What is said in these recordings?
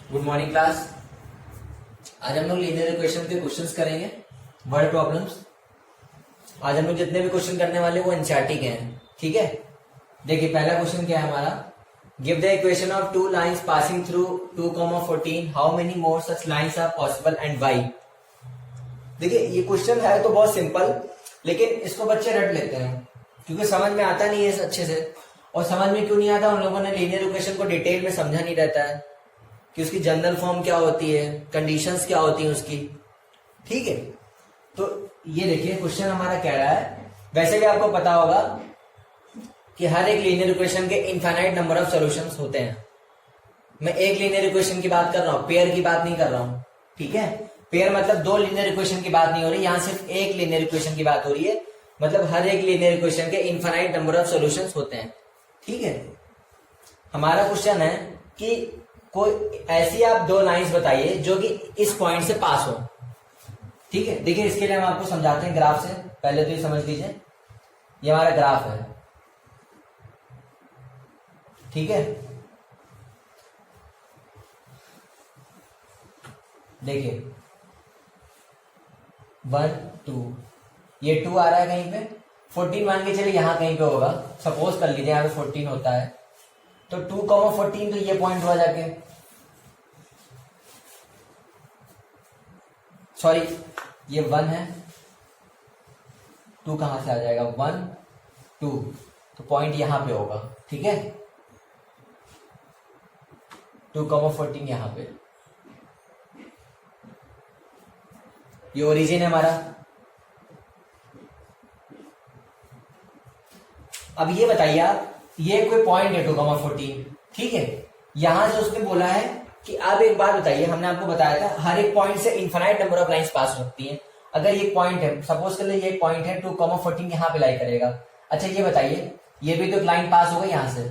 Good morning class. आज हम लोग लीनियर इक्वेशन के क्वेश्चंस करेंगे, वर्ड प्रॉब्लम्स। आज हम लोग जितने भी क्वेश्चन करने वाले वो एनसीईआरटी के हैं, ठीक है। देखिए पहला क्वेश्चन क्या है हमारा, give the equation of two lines passing through 2,14 how many more such lines are possible and why. देखिए ये क्वेश्चन है तो बहुत सिंपल, लेकिन इसको बच्चे रट लेते हैं क्योंकि समझ में आता नहीं है अच्छे से। और समझ में क्यों नहीं आता, उन लोगों ने लीनियर इक्वेशन को डिटेल में समझा नहीं रहता है कि उसकी जनरल फॉर्म क्या होती है, कंडीशंस क्या होती हैं उसकी, ठीक है। तो ये देखिए क्वेश्चन हमारा कह रहा है, वैसे भी आपको पता होगा कि हर एक लीनियर इक्वेशन के इनफाइनाइट नंबर ऑफ सॉल्यूशंस होते हैं। मैं एक लीनियर इक्वेशन की बात कर रहा हूं, पेयर की बात नहीं कर रहा हूं, ठीक है। पेयर मतलब दो लीनियर इक्वेशन की बात नहीं हो रही, यहां सिर्फ एक लीनियर इक्वेशन की बात हो रही है। मतलब हर एक लीनियर इक्वेशन के इनफाइनाइट नंबर ऑफ सॉल्यूशंस होते हैं, ठीक है। हमारा क्वेश्चन है कि कोई ऐसी आप दो लाइंस बताइए जो कि इस पॉइंट से पास हो, ठीक है। देखिए इसके लिए हम आपको समझाते हैं ग्राफ से, पहले तो ये समझ लीजिए, ये हमारा ग्राफ है, ठीक है। देखिए 1 2, ये 2 आ रहा है कहीं पे, 14 मान के चलिए यहां कहीं पे होगा, सपोज कर लीजिए यहां पे 14 होता है, तो 2,14 तो ये पॉइंट हुआ जाके, सॉरी ये 1 है, 2 कहां से आ जाएगा, 1 2, तो पॉइंट यहां पे होगा, ठीक है। 2,14 यहां पे, ये ओरिजिन है हमारा। अब ये बताइए आप, ये कोई पॉइंट है 2,14, ठीक है। यहां से उसने बोला है कि आप एक बात बताइए, हमने आपको बताया था हर एक पॉइंट से infinite number of lines pass हो सकती हैं। अगर ये पॉइंट है, सपोज कर लीजिए ये पॉइंट है, 2,14 यहां पे लाई करेगा। अच्छा ये बताइए, ये भी तो लाइन पास हो गई यहां से,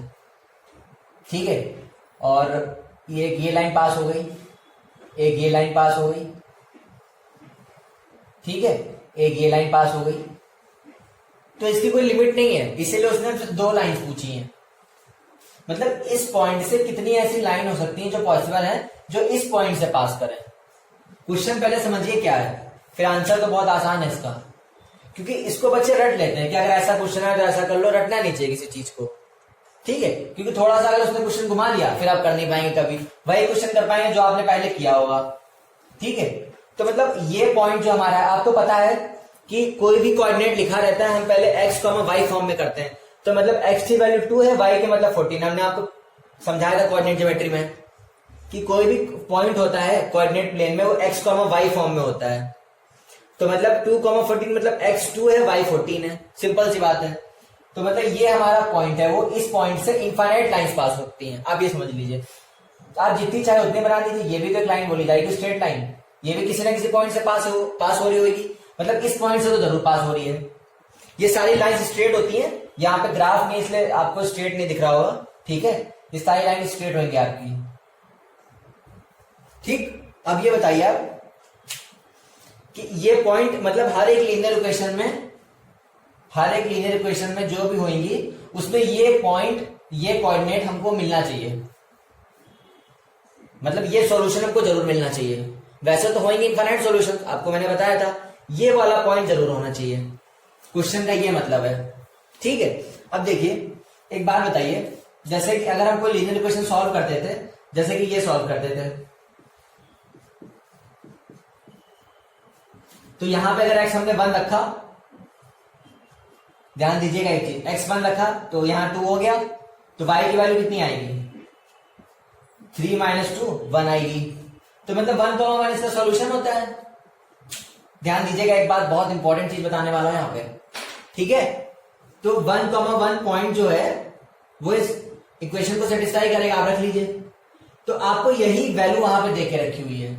ठीक है, और ये लाइन पास हो गई, एक ये लाइन पास हो गई, ठीक है, एक ये लाइन पास हो गई। तो इसकी कोई लिमिट नहीं है, इसीलिए उसने दो लाइंस पूछी हैं। मतलब इस पॉइंट से कितनी ऐसी लाइन हो सकती हैं जो पॉसिबल है जो इस पॉइंट से पास करें। क्वेश्चन पहले समझिए क्या है, फिर आंसर तो बहुत आसान है इसका, क्योंकि इसको बच्चे रट लेते हैं कि अगर ऐसा क्वेश्चन है तो ऐसा कर लो, रटना नहीं चाहिए किसी चीज को, ठीक है। क्योंकि थोड़ा सा अगर उसने क्वेश्चन घुमा दिया फिर आप कर नहीं पाएंगे, कभी वही क्वेश्चन कर पाएंगे जो आपने पहले किया होगा, ठीक है। तो मतलब ये पॉइंट जो हमारा है, आपको पता है कि कोई भी कोऑर्डिनेट लिखा रहता है, हम पहले x, y फॉर्म में करते हैं। तो मतलब x की वैल्यू 2 है, y के मतलब 14। हमने आपको समझाया था कोऑर्डिनेट ज्योमेट्री में कि कोई भी पॉइंट होता है कोऑर्डिनेट प्लेन में, वो x, y फॉर्म में होता है। तो मतलब 2,14 मतलब x 2 है, y 14 है, सिंपल सी बात है। तो मतलब ये हमारा पॉइंट है, वो इस पॉइंट से इनफाइनाइट लाइंस पास होती हैं, आप ये समझ लीजिए। आप जितनी चाहे उतनी बना लीजिए, ये भी तो एक लाइन बोली जाएगी, स्ट्रेट लाइन, ये भी किसी ना किसी पॉइंट से पास हो रही होगी, मतलब इस पॉइंट से तो जरूर पास हो रही है। ये सारी लाइन स्ट्रेट होती हैं, यहाँ पे ग्राफ में इसलिए आपको स्ट्रेट नहीं दिख रहा होगा, ठीक है। ये सारी लाइन स्ट्रेट होंगी आपकी, ठीक। अब ये बताइए आप कि ये पॉइंट मतलब हर एक लीनियर इक्वेशन में जो भी होंगी उसमें ये पॉइंट, ये कोऑर्डिनेट हमको मिलना चाहिए, मतलब ये सॉल्यूशन हमको जरूर मिलना चाहिए। वैसे तो होंगे इनफाइनाइट सॉल्यूशन, आपको मैंने बताया था, ये वाला पॉइंट जरूर होना चाहिए, क्वेश्चन का ये मतलब है, ठीक है। अब देखिए एक बात बताइए, जैसे कि अगर हम कोई लीनियर इक्वेशन सॉल्व करते थे, जैसे कि ये सॉल्व करते थे, तो यहां पे अगर x हमने 1 रखा, ध्यान दीजिएगा एक चीज, x 1 रखा तो यहां 2 हो गया, तो y की वैल्यू कितनी आएगी, 3 - 2 1 आएगी। तो मतलब 1, 1 इसका सॉल्यूशन होता है। ध्यान दीजिएगा, एक बात बहुत इंपॉर्टेंट चीज बताने वाला है यहाँ पे, ठीक है। तो 1, 1 पॉइंट जो है वो इस इक्वेशन को सेटिस्फाई करेगा, आप रख लीजिए। तो आपको यही वैल्यू वहां पे देके रखी हुई है,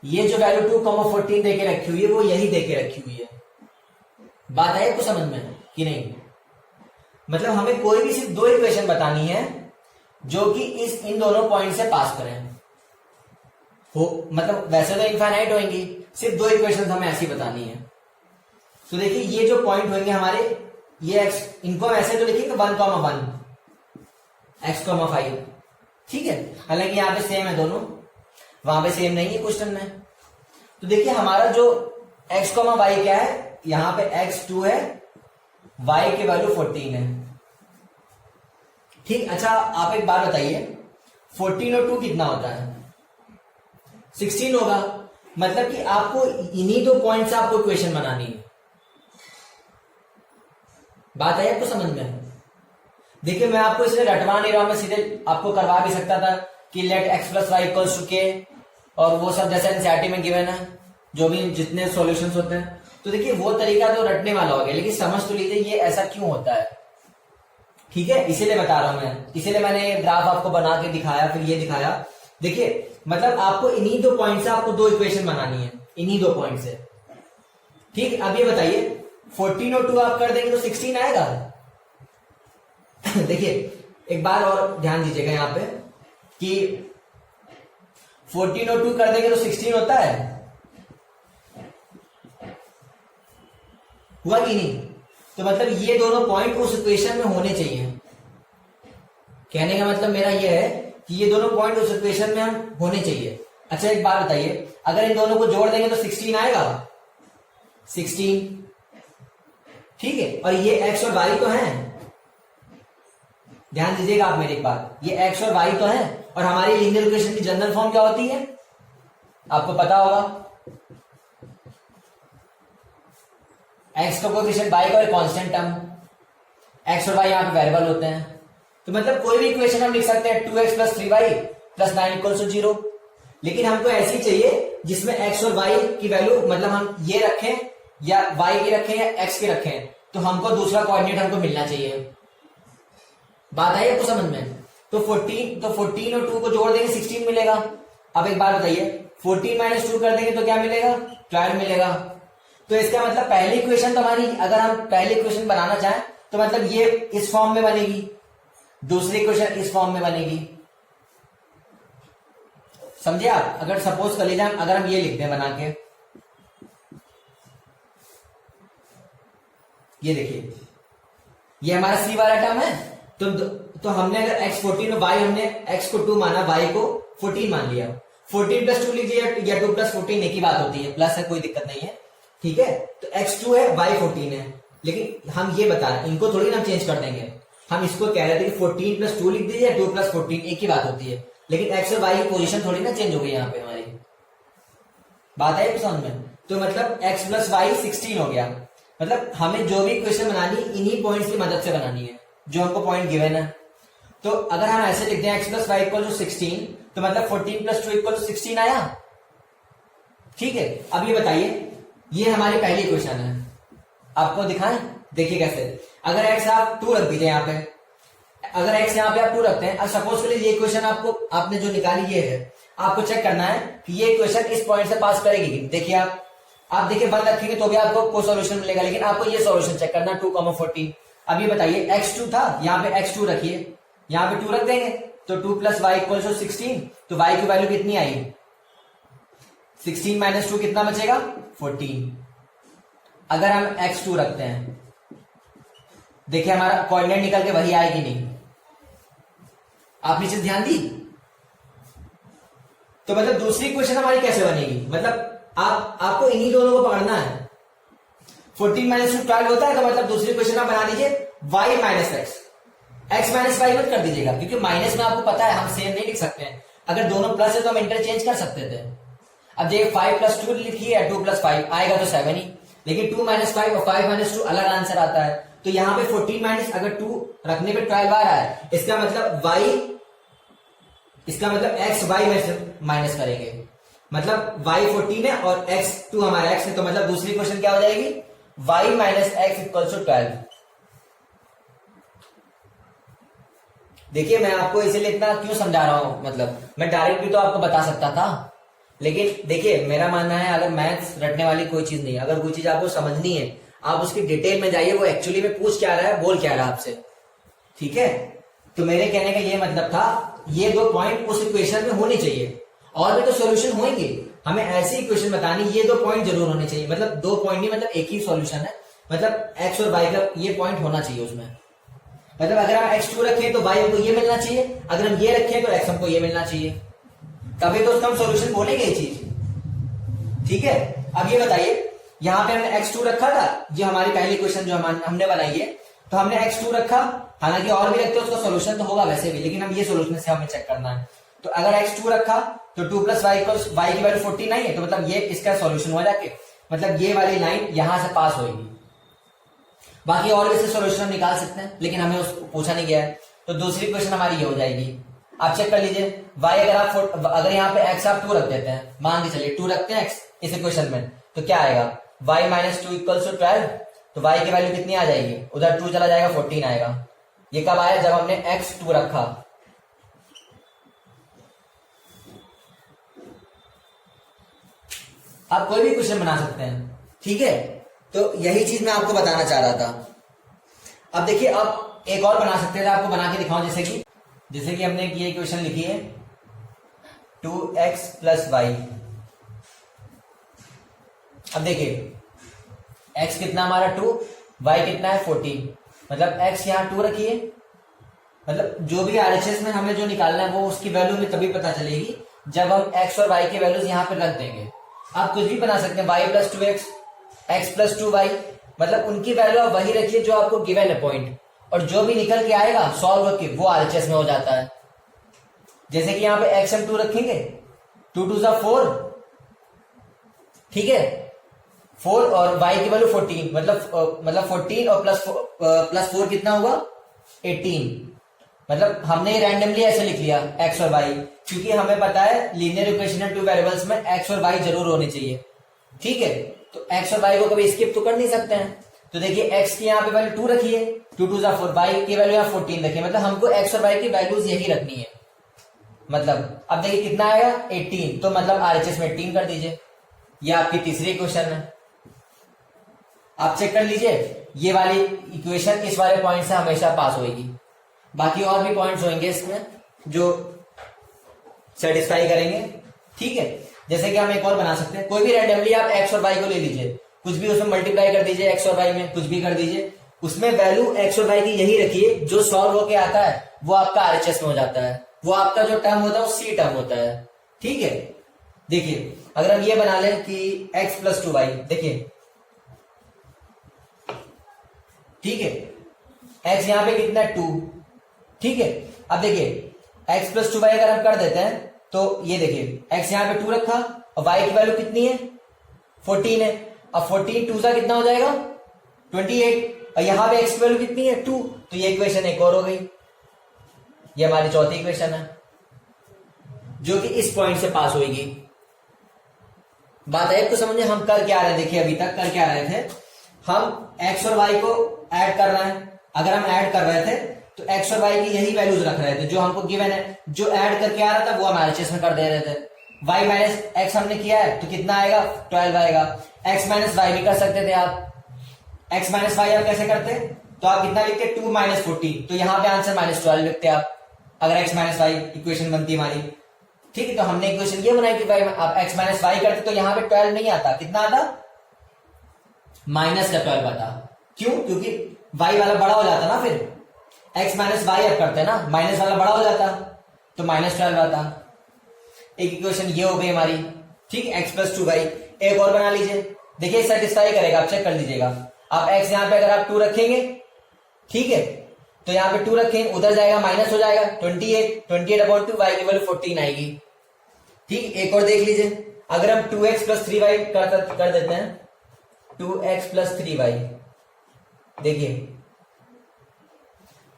ये जो वैल्यू 2,14 देके रखी हुई है वो यही देके रखी हुई है। बात आई आपको समझ में कि नहीं? मतलब हमें कोई भी सिर्फ दो इक्वेशन बतानी है जो कि इन दोनों पॉइंट से पास करें हो, मतलब वैसे तो इनफाइनाइट होंगी, सिर्फ दो इक्वेशन हमें ऐसी बतानी है। तो देखिए ये जो पॉइंट होंगे हमारे, ये x, इनको हम ऐसे तो लिखेंगे 1, 1 x, 5, ठीक है, हालांकि यहाँ पे सेम है दोनों, वहां पे सेम नहीं है क्वेश्चन में। तो देखिए हमारा जो x, y क्या है, यहाँ पे x2 है, y की वैल्यू 14 है। ठीक, अच्छा आप एक बात बताइए, 14 और 2 कितना होता है? 16 होगा। मतलब कि आपको इन्हीं दो पॉइंट से आपको इक्वेशन बनानी है। बात आई आपको समझ में? देखिए मैं आपको इसलिए रटवा नहीं रहा हूं, मैं सीधे आपको करवा भी सकता था कि let x plus y equals to k, और वो सब जैसे एनसीईआरटी में गिवन है, जो भी जितने सॉल्यूशंस होते हैं। तो देखिए वो तरीका तो रटने वाला हो गया, लेकिन समझ तो लीजिए ये ऐसा क्यों होता है। ठीक है, इसीलिए बता रहा हूं मैं, इसीलिए मैंने ये ग्राफ आपको बना के दिखाया, फिर ये दिखाया। देखिए मतलब आपको इन्हीं दो पॉइंट से आपको दो इक्वेशन बनानी है, इन्हीं दो पॉइंट से। ठीक, अब ये बताइए 14 और 2 आप कर देंगे तो 16 आएगा। देखिए एक बार और ध्यान दीजिएगा यहाँ पे कि 14 और 2 कर देंगे तो 16 होता है, हुआ कि नहीं? तो मतलब ये दोनों पॉइंट उस इक्वेशन में होने चाहिए। कहने का मतलब मेरा ये है कि ये दोनों पॉइंट उस इक्वेशन में हम होने चाहिए। अच्छा एक बात बताइए, अगर इन दोनों को जोड़ देंगे तो 16 आएगा, 16। ठीक है, और ये x और y तो हैं, ध्यान दीजिएगा आप मेरी एक बात, ये x और y तो हैं, और हमारी लीनियर इक्वेशन की जनरल फॉर्म क्या होती है आपको पता होगा, x का कोएफिशिएंट, y का कांस्टेंट टर्म, x और y यहाँ पे वेरिएबल होते हैं। तो मतलब कोई भी इक्वेशन हम लिख सकते हैं 2x plus 3y plus 9 equals to 0, लेकिन हमको ऐसी चाहिए जिसमें x और y की वैल्यू मतलब हम ये रखें या y की रखें या x की रखें, तो हमको दूसरा कोऑर्डिनेट हमको मिलना चाहिए। बात आई आपको समझ में? तो 14 और 2 को जोड़ देंगे 16 मिलेगा। अब एक बात बताइए 14 माइनस 2 कर देंगे तो क्या मिलेगा? 12 मिलेगा। तो इसका मतलब पहली इक्वेशन तो हमारी, अगर हम पहली इक्वेशन बनाना चाहें तो मतलब ये इस फॉर्म में बनेगी, दूसरी इक्वेशन इस फॉर्म में बनेगी। समझे आप? अगर सपोज कर लीजिए अगर हम ये लिखते हैं बना के, ये देखिए ये हमारा सी वाला टर्म है, तो हमने अगर x 14 और y, हमने x को 2 माना, y को 14 मान लिया। 14 प्लस 2 लीजिए या 2 प्लस 14 एक ही बात होती है, प्लस है कोई दिक्कत नहीं है। ठीक है, तो x 2 है y 14 है, लेकिन हम ये बता रहे हैं इनको थोड़ी ना चेंज कर देंगे, हम इसको कह रहे थे कि 14 प्लस 2 लिख दीजिए या 2 प्लस 14 एक ही बात होती है, लेकिन x और y की पोजीशन थोड़ी ना चेंज हो गई यहाँ पे हमारी। बात है समझ में? तो मतलब x प्लस वाई 16 हो गया। मतलब हमें जो भी इक्वेशन बनानी इन्हीं पॉइंट्स की मदद से बनानी है जो हमको पॉइंट गिवन है। तो अगर हम ऐसे लिखते हैं x plus y equal to 16, तो मतलब 14 प्लस 2 इक्वल टू 16 आया। ठीक है, अब ये बताइए, ये हमारी पहली इक्वेशन है, आपको दिखाएं, देखिए कैसे। अगर x आप 2 रख दीजिए यहाँ पे, अगर x यहाँ पे आप 2 रखते हैं, अब सपोज करिए ये इक्वेशन आपने जो निकाली ये है, आपको चेक करना है कि ये इक्वेशन इस पॉइंट से पास करेगी। देखिए आप देखिए 1 रखेंगे तो भी आपको कोई सॉल्यूशन मिलेगा, लेकिन आपको ये सॉल्यूशन चेक करना 2,14। अब ये बताइए x2 था, यहाँ पे x2 रखिए, यहाँ पे 2 रख देंगे तो 2 प्लस वाई इक्वल टू 16, तो y की वैल्यू कितनी आई? 16 माइनस 2 कितना बचेगा? 14। अगर हम x2 रखते हैं, देखिए हमारा कोऑर्डिनेट निकल के वही आएगी नहीं। आप नीचे ध्यान दी? तो मतलब दूसरी इक्वेशन हमारी कैसे बनेगी? मतलब आपको इन्हीं दोनों को पकड़ना है। 14 माइनस 2 12 होता है, तो मतलब दूसरी इक्वेशन आप बना दीजिए y minus x minus y मत कर दीजिएगा, क्योंकि माइनस में आपको पता है हम सेम नहीं लिख सकते हैं। अगर दोनों प्लस है तो हम इंटरचेंज कर सकते थे। अब देखिए 5 प्लस 2 लिखिए, 2 प्लस 5 आएगा तो 7 ही, लेकिन 2 माइनस 5 और 5 माइनस 2 अलग आंसर आता है। तो यहाँ पे 14 माइनस अगर 2 रखने पे 12 आ रहा है, इसका मतलब x y में माइनस करेंगे, मतलब y 14 है और x 2 हमारा x है, तो मतलब दूसरी क्वेश्चन क्या हो जाएगी? y minus x equal to 12। देखिए मैं आपको इसीलिए इतना क्यों समझा रहा हूं, मतलब मैं डायरेक्ट भी तो आपको बता सकता था, लेकिन देखिए मेरा मानना है अगर मैथ्स रटने वाली कोई चीज नहीं है, अगर कोई चीज आपको समझनी है आप उसकी डिटेल में जाइए, वो एक्चुअली में पूछ क्या रहा है, बोल क्या रहा है आपसे। ठीक है, तो मेरे कहने का ये मतलब था, ये दो पॉइंट उस इक्वेशन में होने चाहिए, और भी तो सॉल्यूशन होंगे, हमें ऐसी इक्वेशन बतानी, ये दो पॉइंट जरूर होने चाहिए। मतलब दो पॉइंट नहीं, मतलब एक ही सॉल्यूशन है, मतलब एक्स और वाई का ये पॉइंट होना चाहिए उसमें। मतलब अगर हम x2 रखें तो y हमको ये मिलना चाहिए, अगर हम ये रखें तो x हमको ये मिलना चाहिए, तभी तो उसका हम सोल्यूशन बोलेंगे ये चीज। ठीक है, अब ये बताइए यहां पे हमने x2 रखा था, जो हमारी पहली क्वेश्चन जो हमने बनाई है, तो हमने x2 रखा, हालांकि और भी रखते हैं उसका सोल्यूशन तो होगा वैसे भी, लेकिन हम ये सोल्यूशन से हमें चेक करना है। तो अगर x2 रखा तो 2 प्लस वाई y की वैल्यू 49 है, तो मतलब ये इसका सोल्यूशन हुआ जाके, मतलब ये वाली लाइन यहां से पास होगी। बाकी और भी से सोल्यूशन हम निकाल सकते हैं, लेकिन हमें उसको पूछा नहीं गया है। तो दूसरी क्वेश्चन हमारी ये हो जाएगी, आप चेक कर लीजिए y अगर यहाँ पे x आप 2 रख देते हैं, मान के चलिए 2 रखते हैं x इस इक्वेशन में, तो क्या आएगा y माइनस 2 इक्वल्स टू 12, तो y की वैल्यू कितनी आ जाएगी, उधर 2 चला जाएगा 14 आएगा। ये कब आया, जब हमने x2 रखा। आप कोई भी क्वेश्चन बना सकते हैं, ठीक है, तो यही चीज मैं आपको बताना चाह रहा था। अब देखिए, अब एक और बना सकते थे, आपको बना के दिखाऊं, जैसे कि हमने ये इक्वेशन लिखी है 2x प्लस वाई। अब देखिए x कितना हमारा 2, y कितना है 14, मतलब x यहाँ 2 रखिए, मतलब जो भी RHS में हमें जो निकालना है वो उसकी वैल्यू में तभी पता चलेगी जब हम x और y के वैल्यूज यहाँ पे रख देंगे। आप कुछ भी बना सकते हैं, y plus 2x, x plus 2y, मतलब उनकी वैल्यू आप वही रखिए जो आपको गिवन है पॉइंट, और जो भी निकल के आएगा सॉल्व करके वो RHS में हो जाता है। जैसे कि यहाँ पे x हम 2 रखेंगे, 2 2 4, ठीक है, 4 और y की वैल्यू 14, मतलब 14 और प्लस 4 कितना हुआ 18, मतलब हमने रैंडमली ऐसे लिख लिया x और y, क्योंकि हमें पता है लीनियर इक्वेशन है 2 वेरिएबल्स में x और y जरूर होने चाहिए। ठीक है, तो x और y को कभी स्किप तो कर नहीं सकते हैं। तो देखिए x की यहाँ पे वैल्यू 2 रखिए, 2 2 4, y की वैल्यू यहाँ 14 रखिए, मतलब हमको x और y की वैल्यूज यही रखनी है। मतलब अब देखिए कितना आएगा 18, तो मतलब RHS में 18 कर दीजिए। ये आपकी तीसरी इक्वेशन है, आप चेक कर लीजिए, ये वाली इक्वेशन इस वाले पॉइंट से हमेशा पास होगी। बाकी और भी पॉइंट्स होंगे इसमें जो सेटिस्फाई करेंगे। ठीक है, जैसे कि हम एक और बना सकते हैं, कोई भी रैंडमली आप x और y को ले लीजिए, कुछ भी उसमें मल्टीप्लाई कर दीजिए, x और y में कुछ भी कर दीजिए, उसमें वैल्यू x और y की यही रखिए, जो सॉल्व होके आता है वो आपका RHS में हो जाता है, वो आपका जो टर्म होता है वो C टर्म होता है। ठीक है, देखिए अगर हम ये बना लें कि x प्लस 2y, देखिए ठीक है, x यहाँ पे कितना है 2, ठीक है, अब देखिए x प्लस 2y अगर हम कर देते हैं तो ये देखिए x यहाँ पे 2 रखा और y की वैल्यू कितनी है 14 है, अब 14 2 सा कितना हो जाएगा 28, और यहाँ पे x की वैल्यू कितनी है 2, तो ये इक्वेशन एक और हो गई। ये हमारी चौथी इक्वेशन है जो कि इस पॉइंट से पास होगी। बात है तो समझे हम कर क्या रहे हैं, देखिए अभी तक कर क्या रहे थे, हम x और y को ऐड कर रहे हैं। अगर हम ऐड कर रहे थे तो x और y की यही वैल्यूज रख रहे थे जो हमको गिवन है, जो ऐड करके आ रहा था वो हम RHS में कर दे रहे थे। y माइनस एक्स हमने किया है तो कितना आएगा 12 आएगा। x माइनस वाई भी कर सकते थे आप, x माइनस वाई आप कैसे करते, तो आप कितना लिखते 2 माइनस 40, तो यहाँ पे आंसर -12 लिखते आप, अगर x माइनस वाई इक्वेशन बनती हमारी। ठीक है, तो हमने इक्वेशन ये बनाई कि आप x माइनस वाई करते तो यहाँ पे 12 नहीं आता, कितना आता माइनस का 12 आता। क्यों, क्योंकि y वाला बड़ा हो जाता ना, फिर x माइनस वाई अब करते हैं ना, माइनस वाला बड़ा हो जाता तो -12 आता। एक इक्वेशन ये हो गई हमारी। ठीक, x प्लस 2y। एक और बना लीजिए, देखिए सेटिस्फाई करेगा, आप चेक कर लीजिएगा। आप x यहाँ पे अगर आप 2 रखेंगे, ठीक है, तो यहाँ पे 2 रखेंगे, उधर जाएगा माइनस हो जाएगा 28 अपॉन 2, y की वैल्यू 14 आएगी। ठीक, एक और देख लीजिए, अगर हम 2x प्लस 3y कर देते हैं, 2x प्लस 3y, देखिए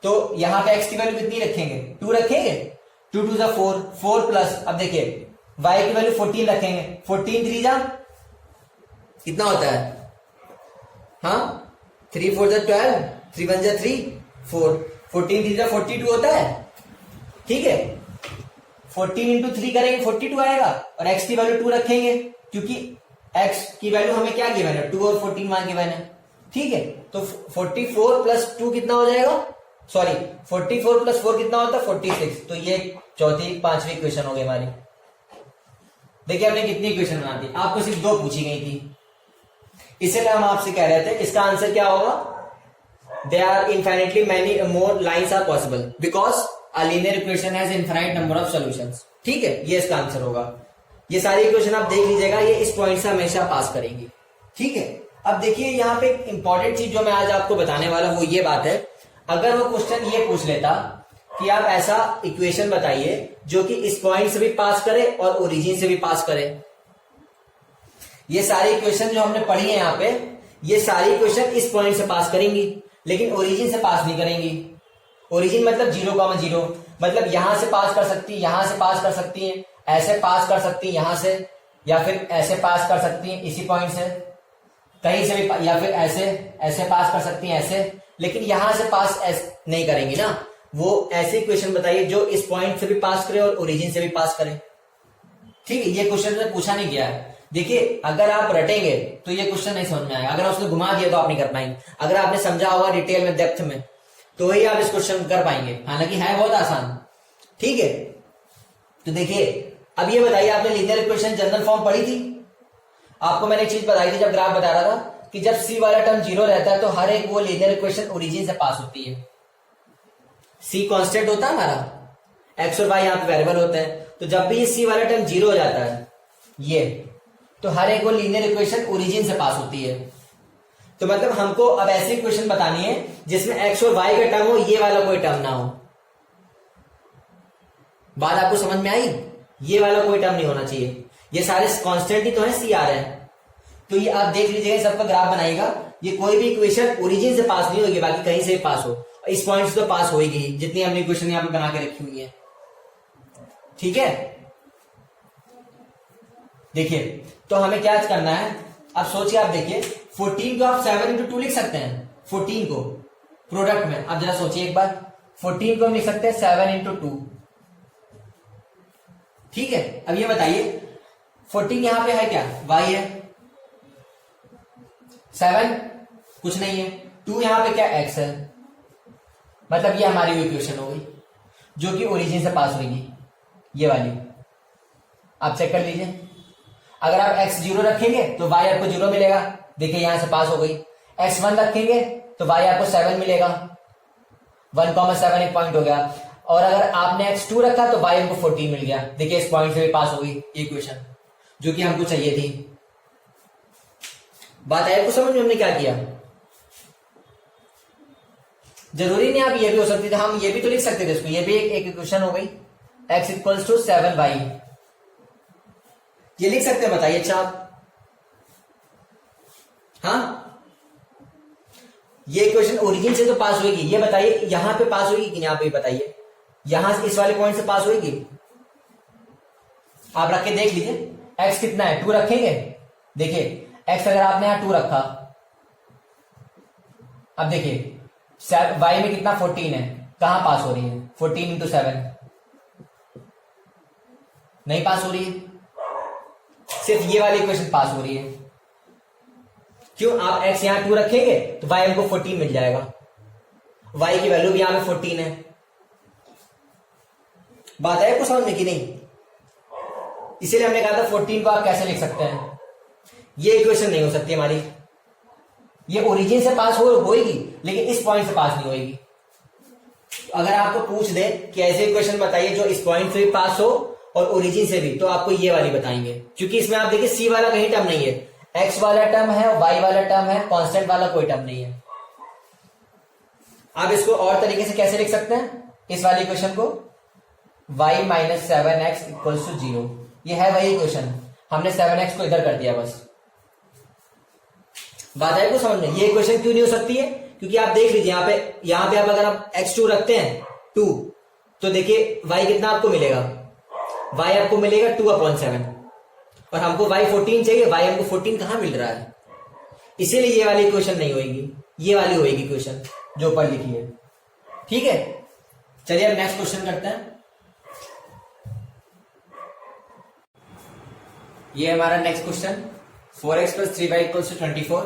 तो यहां पे x की वैल्यू कितनी रखेंगे 2 रखेंगे, 2 2 जा 4, 4 प्लस, अब देखिए y की वैल्यू 14 रखेंगे, 14 3 जा कितना होता है, हाँ 3 4 जा 12, 3 1 जा 3 4, 14 3 जा 42 होता है। ठीक है, 14 इंटू 3 करेंगे 42 आएगा, और x की वैल्यू 2 रखेंगे क्योंकि x की वैल्यू हमें क्या गिवन है 2 और 14 वहां गिवन है। ठीक है, तो 44 प्लस 2 कितना हो जाएगा, सॉरी 44 प्लस 4 कितना होता है 46। तो ये चौथी पांचवी इक्वेशन हो गई हमारी। देखिए हमने कितनी इक्वेशन बना दी, आपको सिर्फ 2 पूछी गई थी, इसलिए हम आपसे कह रहे थे इसका आंसर क्या होगा there are infinitely many more lines are possible because a linear equation has infinite number of solutions. ठीक है, ये इसका आंसर होगा। ये सारी इक्वेशन आप देख लीजिएगा, ये इस पॉइंट से हमेशा पास करेंगी। ठीक है, अब देखिए यहाँ पे एक इंपॉर्टेंट चीज जो मैं आज आपको बताने वाला हूं वो ये बात है, अगर वो क्वेश्चन ये पूछ लेता कि आप ऐसा इक्वेशन बताइए जो कि इस पॉइंट से भी पास करे और ओरिजिन से भी पास करे। ये सारी इक्वेशन जो हमने पढ़ी है यहाँ पे, ये सारी इक्वेशन इस पॉइंट से पास करेंगी लेकिन ओरिजिन से पास नहीं करेंगी। ओरिजिन मतलब 0,0, मतलब यहां से पास कर सकती है, यहां से पास कर सकती है, ऐसे पास कर सकती है यहां से, या फिर ऐसे पास कर सकती है इसी पॉइंट से कहीं से भी, या फिर ऐसे ऐसे पास कर सकती है ऐसे, लेकिन यहां से पास नहीं करेंगी ना। वो ऐसी इक्वेशन बताइए जो इस पॉइंट से भी पास करे और ओरिजिन से भी पास करे। ठीक है, ये क्वेश्चन में पूछा नहीं गया है। देखिए अगर आप रटेंगे तो ये क्वेश्चन नहीं समझ में आएगा, अगर उसने घुमा दिया तो आप नहीं कर पाएंगे। अगर आपने समझा होगा डिटेल में, डेप्थ में, तो ही आप इस क्वेश्चन कर पाएंगे, हालांकि है बहुत आसान। ठीक है, तो देखिए अब ये बताइए, आपने लीनियर इक्वेशन जनरल फॉर्म पढ़ी थी? आपको मैंने एक चीज बताई थी जब ग्राफ बता रहा था कि जब सी वाला टर्म 0 रहता है तो हर एक वो लीनियर इक्वेशन ओरिजिन से पास होती है। सी कांस्टेंट होता है हमारा, एक्स और वाई यहाँ पे वेरिएबल होते हैं, तो जब भी ये सी वाला टर्म 0 हो जाता है ये, तो हर एक वो लीनियर इक्वेशन ओरिजिन से पास होती है। तो मतलब हमको अब ऐसी इक्वेशन बतानी है जिसमें एक्स और वाई का टर्म हो, ये वाला कोई टर्म ना हो। बात आपको समझ में आई? ये वाला कोई टर्म नहीं होना चाहिए। ये सारे कांस्टेंट ही तो है, सी आ रहे हैं, तो ये आप देख लीजिएगा, सबका ग्राफ बनाएगा। ये कोई भी इक्वेशन ओरिजिन से पास नहीं होगी, बाकी कहीं से भी पास हो, इस पॉइंट से तो पास होगी जितनी हमने इक्वेशन यहाँ पे बना के रखी हुई है। ठीक है, देखिए तो हमें क्या करना है, अब सोचिए, आप देखिए 14 को आप 7 × 2 लिख सकते हैं। 14 को प्रोडक्ट में आप जरा सोचिए एक बार, 14 को हम लिख सकते हैं 7 × 2। ठीक है, अब ये बताइए 14 यहां पे है क्या? y है, 7 कुछ नहीं है, 2 यहां पे क्या? x है। मतलब ये हमारी इक्वेशन हो गई जो कि ओरिजिन से पास होगी, ये वाली। आप चेक कर लीजिए, अगर आप x 0 रखेंगे तो y आपको 0 मिलेगा, देखिए यहां से पास हो गई। x 1 रखेंगे तो y आपको 7 मिलेगा, 1,7 एक पॉइंट हो गया। और अगर आपने x 2 रखा तो y हमको 14 मिल गया, देखिए इस पॉइंट से भी पास हो गई इक्वेशन जो कि हमको चाहिए थी। बात आई आपको समझ में? हमने क्या किया, जरूरी नहीं आप ये भी हो सकती थी, हम ये भी तो लिख सकते थे इसको, ये भी एक इक्वेशन हो गई, x = 7y, ये लिख सकते हैं, बताइए। अच्छा आप, हाँ, ये इक्वेशन ओरिजिन से तो पास होगी, ये बताइए यहां पे पास होगी कि यहाँ पे? बताइए यहां से इस वाले पॉइंट से पास होगी? आप रख के देख लीजिए, x कितना है? 2 रखेंगे, देखिए x अगर आपने यहां 2 रखा, अब देखिए y में कितना? 14 है, कहां पास हो रही है? 14 × 7 नहीं पास हो रही है, सिर्फ ये वाली इक्वेशन पास हो रही है। क्यों? आप x यहां 2 रखेंगे तो y हमको 14 मिल जाएगा, y की वैल्यू भी यहां पे 14 है। बात है आपको समझ में कि नहीं? इसीलिए हमने कहा था 14 को आप कैसे लिख सकते हैं, ये इक्वेशन नहीं हो सकती हमारी, ये ओरिजिन से पास होगी लेकिन इस पॉइंट से पास नहीं होगी। अगर आपको पूछ दे कि ऐसे इक्वेशन बताइए जो इस पॉइंट से भी पास हो और ओरिजिन से भी, तो आपको ये वाली बताएंगे, क्योंकि इसमें आप देखिए सी वाला कहीं टर्म नहीं है, एक्स वाला टर्म है, वाई वाला टर्म है, कांस्टेंट वाला कोई टर्म नहीं है। आप इसको और तरीके से कैसे लिख सकते हैं इस वाली इक्वेशन को? y - 7x = 0, ये है वही इक्वेशन, हमने 7x को इधर कर दिया बस। बात है को समझ में? ये इक्वेशन क्यों नहीं हो सकती है? क्योंकि आप देख लीजिए यहाँ पे आप अगर आप x2 रखते हैं 2, तो देखिए y कितना आपको मिलेगा? y आपको मिलेगा 2/7, और हमको y 14 चाहिए, y हमको 14 कहां मिल रहा है? इसीलिए ये वाली इक्वेशन नहीं होगी, ये वाली होगी इक्वेशन जो ऊपर लिखी है। ठीक है, चलिए अब नेक्स्ट क्वेश्चन करते हैं। ये हमारा नेक्स्ट क्वेश्चन, 4x + 3y = 24।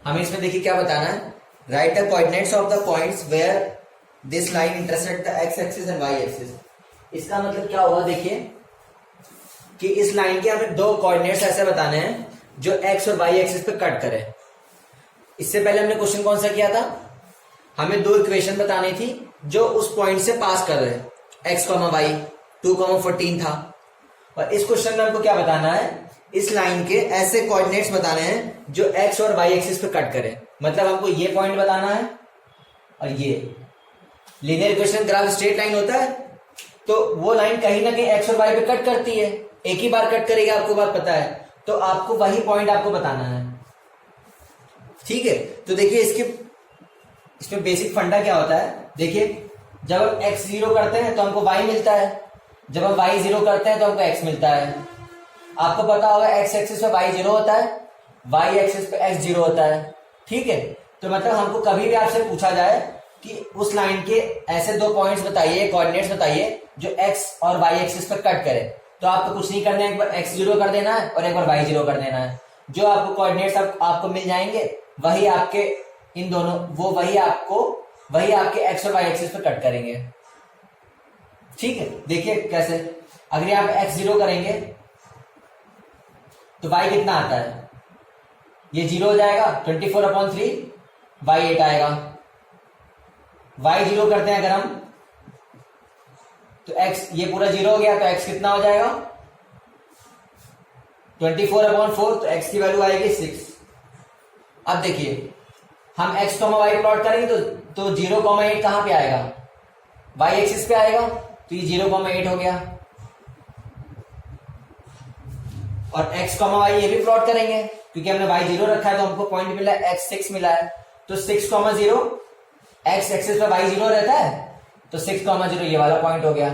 हमें इसमें देखिए क्या बताना है, write the coordinates of the points where this line intersect the x axis and y axis. इसका मतलब क्या हुआ, देखिए कि इस लाइन के हमें दो कोऑर्डिनेट्स ऐसे बताने हैं जो x और y एक्सिस पे कट करे। इससे पहले हमने क्वेश्चन कौन सा किया था? हमें दो इक्वेशन बतानी थी जो उस पॉइंट से पास कर रहे हैं, x, y 2,14 था। और इस क्वेश्चन में हमको क्या बताना है, इस लाइन के ऐसे कोऑर्डिनेट्स बताने हैं जो x और y एक्सिस पे कट करे। मतलब हमको ये पॉइंट बताना है और ये linear equation graph straight line होता है, तो वो लाइन कहीं ना कहीं x और y पे कट करती है, एक ही बार कट करेगी, आपको बात पता है। तो आपको वही पॉइंट आपको बताना है, ठीक है। तो देखिए इसमें बेसिक फंडा क्या होता है, देखिए जब हम x 0 करते हैं तो हमको y मिलता है, जब हम y 0 करते हैं तो हमको x मिलता है। आपको पता होगा x एक्सिस पे y 0 होता है, y एक्सिस पे x 0 होता है, ठीक है। तो मतलब हमको कभी भी आपसे पूछा जाए कि उस लाइन के ऐसे दो पॉइंट्स बताइए, कोऑर्डिनेट्स बताइए जो x और y एक्सिस पे कट करे, तो आपको कुछ नहीं करना है, एक बार x 0 कर देना है और एक बार y 0 कर देना है। जो आपको कोऑर्डिनेट्स आपको मिल जाएंगे वही आपके इन दोनों वही आपके x और y एक्सिस पे कट करेंगे, ठीक है। देखिए कैसे, अगर आप x 0 करेंगे तो y कितना आता है, ये 0 हो जाएगा, 24/3 y 8 आएगा। y 0 करते हैं अगर हम तो x ये पूरा 0 हो गया, तो x कितना हो जाएगा 24/4, तो x की वैल्यू आएगी 6। अब देखिए हम x, y प्लॉट करेंगे तो 0,8 कहां पे आएगा, y एक्सिस पे आएगा, तो ये 0,8 हो गया। और x, y ये भी प्लॉट करेंगे क्योंकि हमने y 0 रखा है तो हमको पॉइंट मिला है, x 6 मिला है, तो 6,0 x एक्सिस पे y 0 रहता है, तो 6,0 ये वाला पॉइंट हो गया।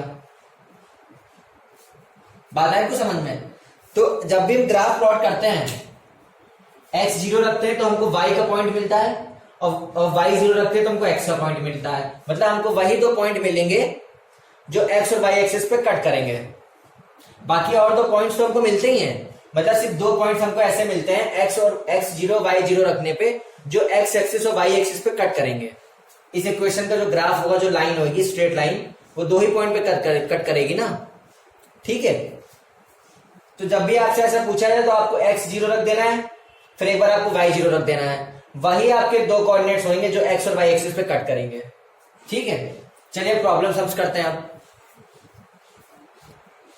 बात है कुछ समझ में। तो जब भी हम ग्राफ प्लॉट करते हैं x 0 रखते हैं तो हमको y का पॉइंट मिलता है, और y 0 रखते हैं तो हमको x का पॉइंट मिलता है। मतलब हमको वही दो पॉइंट मिलेंगे जो x और y एक्सिस पे कट करेंगे, बाकी और दो पॉइंट्स तो हमको मिलते ही हैं। मतलब सिर्फ दो पॉइंट्स हमको ऐसे मिलते हैं x और x 0 y 0 रखने पे जो x एक्सिस और y एक्सिस पे कट करेंगे। इस इक्वेशन का जो ग्राफ होगा, जो लाइन होगी स्ट्रेट लाइन, वो दो ही पॉइंट पे कट करेगी ना, ठीक है। तो जब भी आपसे ऐसा पूछा जाए तो आपको x 0 रख देना है, फिर एक बार आपको y 0 रख देना है, वही आपके दो कोऑर्डिनेट्स होंगे जो x और y एक्सिस पे कट करेंगे, ठीक है। चलिए प्रॉब्लम सॉल्व करते हैं आप।